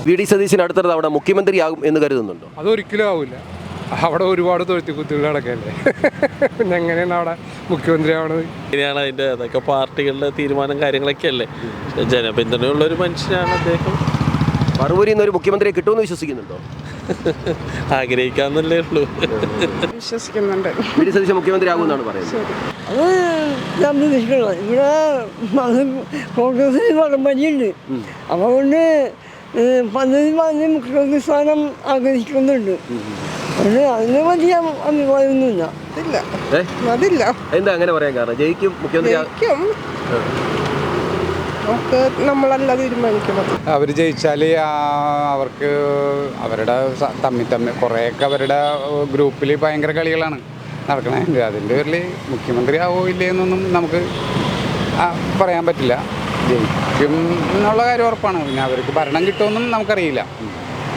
V D Satheesan അടുത്ത തവണ മുഖ്യമന്ത്രിയാകും എന്ന് കരുതുന്നുണ്ടോ? അതൊരിക്കലും ആവില്ല. അവിടെ ഒരുപാട് തൊഴുത്തിക്കുത്തുകൾ നടക്കല്ലേ. പിന്നെ എങ്ങനെയാണ് അവിടെ മുഖ്യമന്ത്രി ആവണത്? ഇങ്ങനെയാണ് അതിൻ്റെ അതൊക്കെ പാർട്ടികളുടെ തീരുമാനം കാര്യങ്ങളൊക്കെ അല്ലേ. ജനപിന്തുണയുള്ള ഒരു മനുഷ്യനാണ് അദ്ദേഹം. പറവൂരിൽ നിന്ന് ഒരു മുഖ്യമന്ത്രിയെ കിട്ടുമെന്ന് വിശ്വസിക്കുന്നുണ്ടോ? ആഗ്രഹിക്കാന്നല്ലേ ഉള്ളൂ. വിശ്വസിക്കുന്നുണ്ട്. വി ഡി സതീശൻ മുഖ്യമന്ത്രി ആകുമെന്നാണ് പറയുന്നത്. ഇവിടെ കോൺഗ്രസിന് പരമ്പരയുണ്ട്. അതുകൊണ്ട് പദ്ധതി മുഖ്യമന്ത്രി സ്ഥാനം ആഗ്രഹിക്കുന്നുണ്ട്. അതിന് വലിയ അഭിപ്രായമൊന്നുമില്ല. അതില്ല. എന്താ അങ്ങനെ പറയാൻ കാരണം? ജയിക്കും മുഖ്യമന്ത്രി നമുക്ക് നമ്മളല്ല തീരുമാനിക്കുന്നത്. അവർ ജയിച്ചാൽ അവർക്ക് അവരുടെ തമ്മിൽ കുറേയൊക്കെ അവരുടെ ഗ്രൂപ്പിൽ ഭയങ്കര കളികളാണ് നടക്കണേ. അതിൻ്റെ പേരിൽ മുഖ്യമന്ത്രി ആവോ ഇല്ലേ എന്നൊന്നും നമുക്ക് പറയാൻ പറ്റില്ല. ജയിക്കും എന്നുള്ള കാര്യം ഉറപ്പാണ്. പിന്നെ അവർക്ക് ഭരണം കിട്ടുമെന്നും നമുക്കറിയില്ല.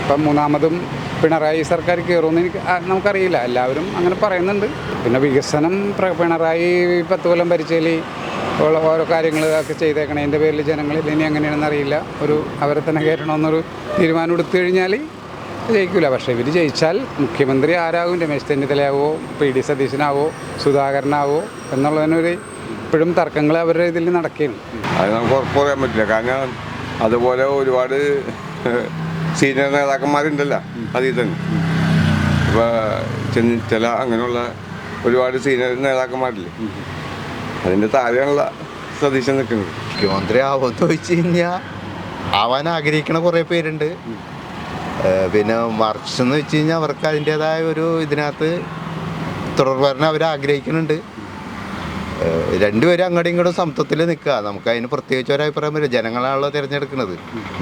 ഇപ്പം മൂന്നാമതും പിണറായി സർക്കാർ കയറുമെന്ന് നമുക്കറിയില്ല. എല്ലാവരും അങ്ങനെ പറയുന്നുണ്ട്. പിന്നെ വികസനം പിണറായി 10 കൊല്ലം ഭരിച്ചതിൽ ഉള്ള ഓരോ കാര്യങ്ങളൊക്കെ ചെയ്തേക്കണതിൻ്റെ പേരിൽ ജനങ്ങളിൽ ഇനി എങ്ങനെയാണെന്ന് അറിയില്ല. അവരെ തന്നെ കയറ്റണമെന്നൊരു തീരുമാനം എടുത്തു കഴിഞ്ഞാൽ ജയിക്കില്ല. പക്ഷേ ഇവർ ജയിച്ചാൽ മുഖ്യമന്ത്രി ആരാകും? രമേശ് ചെന്നിത്തലയാവോ, പി ഡി സതീശനാവോ, സുധാകരനാവോ എന്നുള്ളതിനൊരു ഇപ്പോഴും തർക്കങ്ങൾ അവരുടെ ഇതിൽ നടക്കുകയാണ്. അത് നമുക്ക് ഉറപ്പ് പറയാൻ പറ്റില്ല. കാരണം അതുപോലെ ഒരുപാട് സീനിയർ നേതാക്കന്മാരുണ്ടല്ലോ അതിൽ തന്നെ. ഇപ്പോൾ ചെന്നിത്തല അങ്ങനെയുള്ള ഒരുപാട് സീനിയർ നേതാക്കന്മാരില്ലേ, അതിൻ്റെ താഴെയുള്ള സതീശൻ നിൽക്കുന്നത്. മുഖ്യമന്ത്രി ആവുമെന്ന് ചോദിച്ചു കഴിഞ്ഞാൽ ആവാൻ ആഗ്രഹിക്കണ കുറേ പേരുണ്ട്. പിന്നെ മറിച്ച് എന്ന് വെച്ച് കഴിഞ്ഞാൽ അവർക്ക് അതിൻ്റേതായ ഒരു ഇതിനകത്ത് തുടർഭരണം അവർ ആഗ്രഹിക്കുന്നുണ്ട്. രണ്ടുപേരും അങ്ങോട്ടും ഇങ്ങോട്ടും സമത്വത്തിൽ നിൽക്കുക. നമുക്ക് അതിന് പ്രത്യേകിച്ച് ഒരഭിപ്രായം വരും. ജനങ്ങളാണല്ലോ തിരഞ്ഞെടുക്കുന്നത്.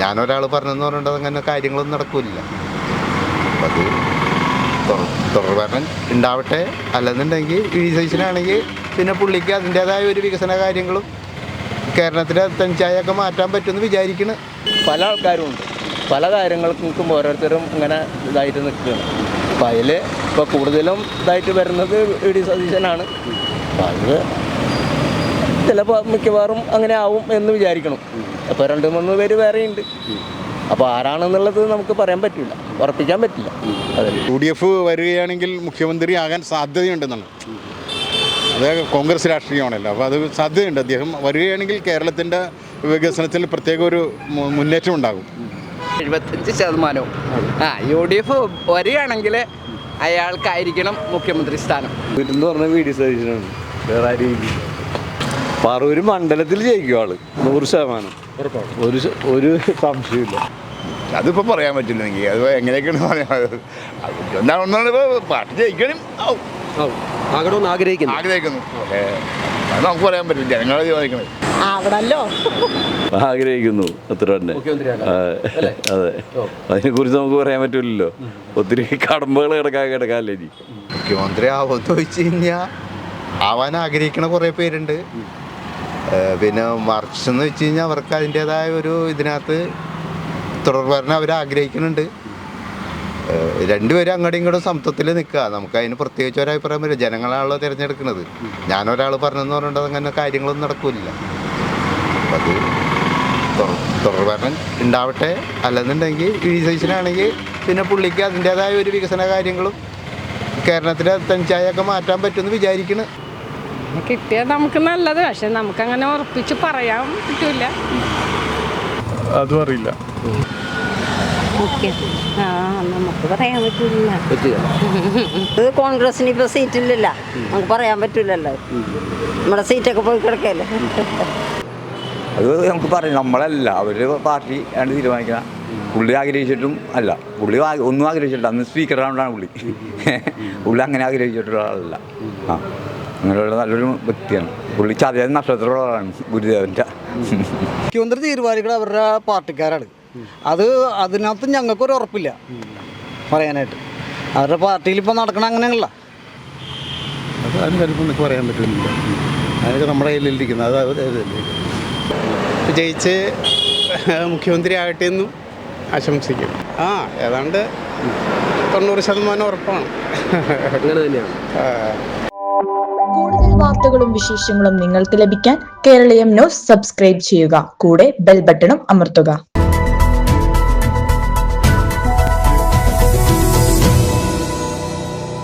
ഞാനൊരാൾ പറഞ്ഞെന്ന് പറഞ്ഞിട്ട് അങ്ങനെ കാര്യങ്ങളൊന്നും നടക്കില്ല. അപ്പം അത് തുടർഭരണം ഉണ്ടാവട്ടെ. അല്ലെന്നുണ്ടെങ്കിൽ വി ഡി സതീശനാണെങ്കിൽ പിന്നെ പുള്ളിക്ക് അതിൻ്റേതായ ഒരു വികസന കാര്യങ്ങളും കേരളത്തിലെ തനിച്ചായൊക്കെ മാറ്റാൻ പറ്റുമെന്ന് വിചാരിക്കണം. പല ആൾക്കാരും ഉണ്ട്. പല കാര്യങ്ങൾക്കും ഓരോരുത്തരും ഇങ്ങനെ ഇതായിട്ട് നിൽക്കുകയാണ്. അപ്പോൾ അതിൽ ഇപ്പോൾ കൂടുതലും ഇതായിട്ട് വരുന്നത് വി ഡി സതീശനാണ്. അപ്പോൾ അത് ചിലപ്പോൾ മിക്കവാറും അങ്ങനെ ആവും എന്ന് വിചാരിക്കണം. അപ്പോൾ 2-3 പേര് വേറെയുണ്ട്. അപ്പോൾ ആരാണെന്നുള്ളത് നമുക്ക് പറയാൻ പറ്റില്ല, ഉറപ്പിക്കാൻ പറ്റില്ല. അതെ, UDF വരികയാണെങ്കിൽ മുഖ്യമന്ത്രി ആകാൻ സാധ്യതയുണ്ടെന്നാണ്. അത് കോൺഗ്രസ് രാഷ്ട്രീയമാണല്ലോ. അപ്പോൾ അത് സാധ്യതയുണ്ട്. അദ്ദേഹം വരികയാണെങ്കിൽ കേരളത്തിൻ്റെ വികസനത്തിൽ പ്രത്യേക ഒരു മുന്നേറ്റം ഉണ്ടാകും. 75% UDF വരികയാണെങ്കിൽ അയാൾക്കായിരിക്കണം മുഖ്യമന്ത്രി സ്ഥാനം. എന്ന് പറഞ്ഞാൽ വി ഡി സതീശനാണ്. വേറെ ആരും പറവൂർ മണ്ഡലത്തിൽ ജയിക്കും ആള് 100%. ഒരു സംശയമില്ല. അതിപ്പോൾ പറയാൻ പറ്റില്ലെങ്കിൽ അത് എങ്ങനെയൊക്കെയാണ് പറയാൻ. എന്താണെന്നാണ് ഇപ്പോൾ പാർട്ടി ജയിക്കണം ആകണമെന്ന് ആഗ്രഹിക്കുന്നു. അത് നമുക്ക് പറയാൻ പറ്റില്ല. ജനങ്ങളെ തീരുമാനിക്കണത് ആവണല്ലോ ആഗ്രഹിക്കുന്നു അത്ര തന്നെ. അതെ, അതിനെക്കുറിച്ച് നമുക്ക് പറയാൻ പറ്റില്ലല്ലോ. ഒത്തിരി കടമ്പകൾ കിടക്കാല്ലേ. ഇനി മുഖ്യമന്ത്രി ആവുമെന്ന് ചോദിച്ചു കഴിഞ്ഞാൽ ആവാൻ ആഗ്രഹിക്കണ കുറേ പേരുണ്ട്. പിന്നെ മറിച്ച് എന്ന് വെച്ച് കഴിഞ്ഞാൽ അവർക്ക് അതിൻ്റേതായ ഒരു ഇതിനകത്ത് തുടർഭരണം അവർ ആഗ്രഹിക്കുന്നുണ്ട്. രണ്ടുപേരും അങ്ങോട്ടും ഇങ്ങോട്ടും സമത്വത്തിൽ നിൽക്കുക. നമുക്ക് അതിന് പ്രത്യേകിച്ച് ഒരഭിപ്രായം വരും. ജനങ്ങളാണല്ലോ തിരഞ്ഞെടുക്കുന്നത്. ഞാനൊരാൾ പറഞ്ഞെന്ന് പറഞ്ഞിട്ട് അങ്ങനെ കാര്യങ്ങളൊന്നും നടക്കില്ല. അപ്പം അത് തുടർഭരണം ഉണ്ടാവട്ടെ. അല്ലെന്നുണ്ടെങ്കിൽ വി ഡി സതീശനാണെങ്കിൽ പിന്നെ പുള്ളിക്ക് അതിൻ്റേതായ ഒരു വികസന കാര്യങ്ങളും കേരളത്തിലെ തനിച്ചായൊക്കെ മാറ്റാൻ പറ്റുമെന്ന് വിചാരിക്കണം. കിട്ടിയാൽ നമുക്ക് നല്ലത്. പക്ഷെ നമുക്കങ്ങനെ ഉറപ്പിച്ച് പറയാൻ പറ്റില്ല. അതും അറിയില്ല. നമുക്ക് പറയാൻ പറ്റില്ല. ഇത് കോൺഗ്രസിന് ഇപ്പോൾ സീറ്റില്ലല്ല, നമുക്ക് പറയാൻ പറ്റില്ലല്ലോ. നമ്മുടെ സീറ്റൊക്കെ പോയി കിടക്കല്ലേ. അത് നമുക്ക് പറയാം. നമ്മളല്ല, അവർ പാർട്ടി ആണ് തീരുമാനിക്കണം. പുള്ളി ആഗ്രഹിച്ചിട്ടും അല്ല. പുള്ളി ഒന്നും ആഗ്രഹിച്ചിട്ടില്ല. അന്ന് സ്പീക്കർ റൗണ്ടാണ് പുള്ളി. പുള്ളി അങ്ങനെ ആഗ്രഹിച്ചിട്ടുള്ള ആളല്ല. അങ്ങനെയുള്ള നല്ലൊരു വ്യക്തിയാണ് പുള്ളി. ചതയ നക്ഷത്രമുള്ള ആളാണ് ഗുരുദേവൻ്റെ. മുഖ്യമന്ത്രി തീരുമാനിക്കുന്നത് അവരുടെ പാർട്ടിക്കാരാണ്. അതിനകത്ത് ഞങ്ങൾക്കൊരു ഉറപ്പില്ല പറയാനായിട്ട്. അവരുടെ പാർട്ടിയിൽ ഇപ്പോൾ നടക്കണം അങ്ങനെയല്ല. അത് അതിന് ചിലപ്പോൾ പറയാൻ പറ്റില്ല. അതൊക്കെ നമ്മുടെ കയ്യിലിരിക്കുന്നത്. ജയിച്ച് മുഖ്യമന്ത്രി ആകട്ടെ എന്നും ആശംസിക്കും. ഏതാണ്ട് 90% ഉറപ്പാണ്. അങ്ങനെ തന്നെയാണ്. കൂടുതൽ വാർത്തകളും വിശേഷങ്ങളും നിങ്ങൾക്ക് ലഭിക്കാൻ കേരളീയം ന്യൂസ് സബ്സ്ക്രൈബ് ചെയ്യുക. കൂടെ ബെൽ ബട്ടണും അമർത്തുക.